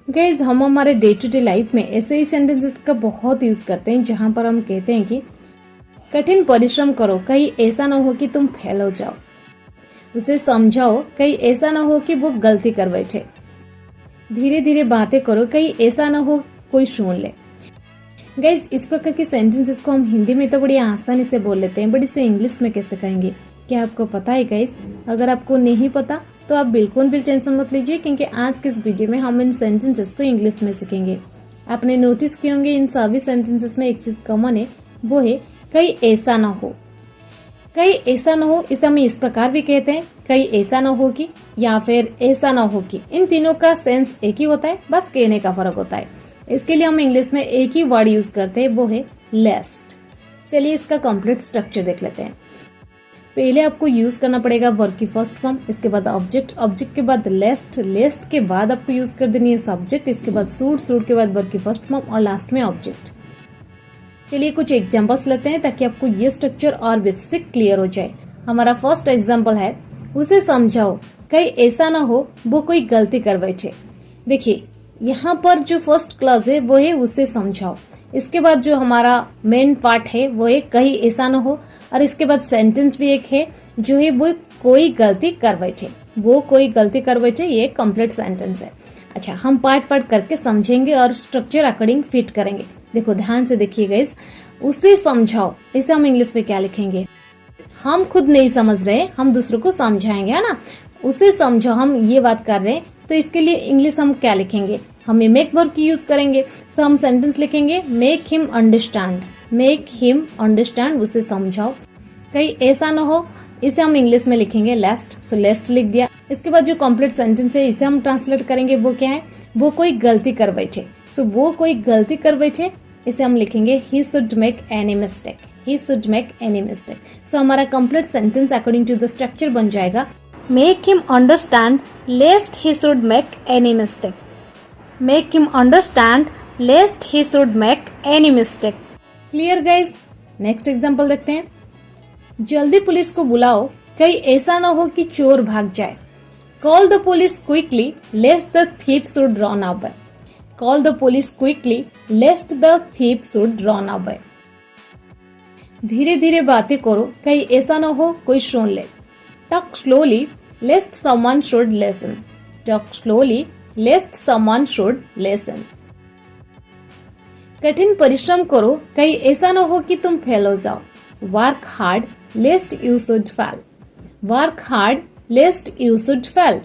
Guys हम हमारे day to day life में ऐसे ही सेंटेंसेस का बहुत यूज करते हैं जहां पर हम कहते हैं कि कठिन परिश्रम करो, कहीं ऐसा ना हो कि तुम फेल हो जाओ। उसे समझाओ, कहीं ऐसा ना हो कि वो गलती कर बैठे। धीरे धीरे बातें करो, कहीं ऐसा ना हो कोई सुन ले। गाइज इस प्रकार के सेंटेंसेस को हम हिंदी में तो बड़ी आसानी से बोल लेते हैं, बट इसे इंग्लिश में कैसे कहेंगे? क्या आपको पता है गाइज? अगर आपको नहीं पता तो आप बिल्कुल भी टेंशन मत लीजिए, क्योंकि आज के इस वीडियो में हम इन सेंटेंसेस को इंग्लिश में सीखेंगे। आपने नोटिस किए होंगे इन सभी सेंटेंसेस में एक चीज कॉमन है, वो है कहीं ऐसा ना हो। कहीं ऐसा ना हो इसे हम इस प्रकार भी कहते हैं, कहीं ऐसा ना हो कि, या फिर ऐसा ना हो कि। इन तीनों का सेंस एक ही होता है, बस कहने का फर्क होता है। इसके लिए हम इंग्लिश में एक ही वर्ड यूज करते हैं, वो है लेस्ट। चलिए इसका कंप्लीट स्ट्रक्चर देख लेते हैं। पहले आपको यूज करना पड़ेगा वर्ब की फर्स्ट फॉर्म, इसके बाद ऑब्जेक्ट, ऑब्जेक्ट के बाद लेस्ट, लेस्ट के बाद आपको यूज कर देनी है सब्जेक्ट, इसके बाद सूट, सूट के बाद वर्ब की फर्स्ट फॉर्म और लास्ट में ऑब्जेक्ट। चलिए कुछ एग्जांपल्स लेते हैं ताकि आपको ये स्ट्रक्चर और बेसिक क्लियर हो जाए। हमारा फर्स्ट एग्जांपल है, उसे समझाओ, कहीं ऐसा ना हो वो कोई गलती कर बैठे। देखिए यहाँ पर जो फर्स्ट क्लॉज है वो है उसे समझाओ, इसके बाद जो हमारा मेन पार्ट है वो है कहीं ऐसा ना हो, और इसके बाद सेंटेंस भी एक है जो है वो कोई गलती कर बैठे। वो कोई गलती कर बैठे, ये कंप्लीट सेंटेंस है। अच्छा, हम पार्ट पार्ट करके समझेंगे और स्ट्रक्चर अकॉर्डिंग फिट करेंगे। देखो ध्यान से देखिए गाइस, उसे समझाओ, इसे हम इंग्लिश में क्या लिखेंगे? हम खुद नहीं समझ रहे, हम दूसरों को समझाएंगे, है ना। उसे समझो, हम ये बात कर रहे हैं, तो इसके लिए इंग्लिश हम क्या लिखेंगे? हम मेक वर्ब की यूज करेंगे। सो हम सेंटेंस लिखेंगे make him understand, make him understand, उसे समझाओ। कहीं ऐसा ना हो, इसे हम इंग्लिश में लिखेंगे लेस्ट। सो लेस्ट लिख दिया। इसके बाद जो कंप्लीट सेंटेंस है इसे हम ट्रांसलेट करेंगे, वो क्या है? वो कोई गलती कर बैठे। सो वो कोई गलती कर बैठे, इसे हम लिखेंगे he should make any mistake, he should make any mistake. सो हमारा complete sentence according to the structure बन जाएगा make him understand लेस्ट he should make any mistake, make him understand लेस्ट he should make any mistake. Clear guys? Next example देखते हैं। जल्दी police को बुलाओ, कहीं ऐसा ना हो कि चोर भाग जाए। Call the police quickly lest the thief should run away, call the police quickly lest the thief should run away। धीरे धीरे बातें करो, कहीं ऐसा ना हो कोई सुन ले। Talk slowly lest someone should listen, talk slowly lest someone should listen। कठिन परिश्रम करो, कहीं ऐसा ना हो कि तुम फेल हो जाओ। Work hard लेस्ट you should fail, work hard लेस्ट you should fail.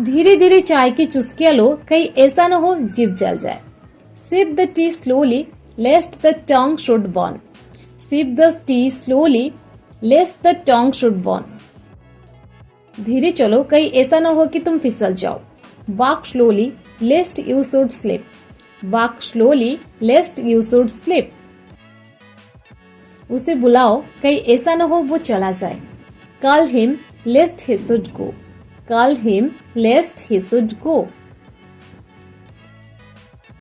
धीरे धीरे चाय की चुस्कियां लो, कहीं ऐसा ना हो जीभ जल जाए। Sip the tea slowly lest the tongue should burn, sip the tea slowly lest the tongue should burn. धीरे चलो, कहीं ऐसा ना हो कि तुम फिसल जाओ। Walk slowly lest you should slip, walk slowly lest you should slip. उसे बुलाओ, कहीं ऐसा ना हो वो चला जाए। Call him lest he should go, call him lest he should go.